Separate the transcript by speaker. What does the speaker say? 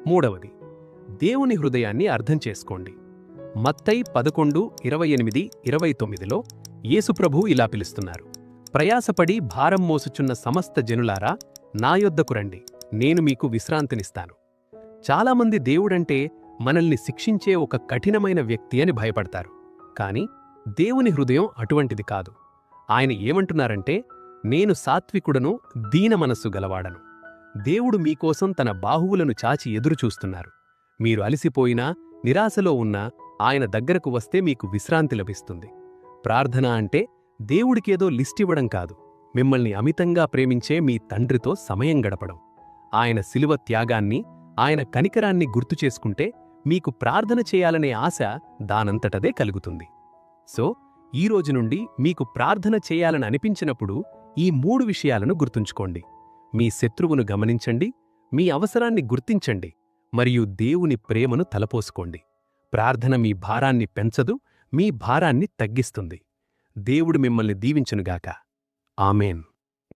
Speaker 1: మూడవది, దేవుని హృదయాన్ని అర్థం చేసుకోండి. మత్తయి 11:28-29లో యేసుప్రభువు ఇలా పిలుస్తున్నారు: ప్రయాసపడి భారం మోసుచున్న సమస్త జనులారా, నా యొద్దకు రండి, నేను మీకు విశ్రాంతినిస్తాను. చాలామంది దేవుడంటే మనల్ని శిక్షించే ఒక కఠినమైన వ్యక్తి అని భయపడతారు. కాని దేవుని హృదయం అటువంటిది కాదు. ఆయన ఏమంటున్నారంటే, నేను సాత్వికుడను, దీన మనస్సు గలవాడను. దేవుడు మీకోసం తన బాహువులను చాచి ఎదురుచూస్తున్నారు. మీరు అలసిపోయినా, నిరాశలో ఉన్నా ఆయన దగ్గరకు వస్తే మీకు విశ్రాంతి లభిస్తుంది. ప్రార్థన అంటే దేవుడికేదో లిస్టివ్వడం కాదు, మిమ్మల్ని అమితంగా ప్రేమించే మీ తండ్రితో సమయం గడపడం. ఆయన శిలువ త్యాగాన్ని, ఆయన కనికరాన్ని గుర్తుచేసుకుంటే మీకు ప్రార్థన చేయాలనే ఆశ దానంతటదే కలుగుతుంది. సో, ఈ రోజు నుండి మీకు ప్రార్థన చేయాలని అనిపించినప్పుడు ఈ 3 విషయాలను గుర్తుంచుకోండి. మీ శత్రువును గమనించండి, మీ అవసరాన్ని గుర్తించండి, మరియు దేవుని ప్రేమను తలపోసుకోండి. ప్రార్థన మీ భారాన్ని పెంచదు, మీ భారాన్ని తగ్గిస్తుంది. దేవుడు మిమ్మల్ని దీవించునుగాక. ఆమేన్.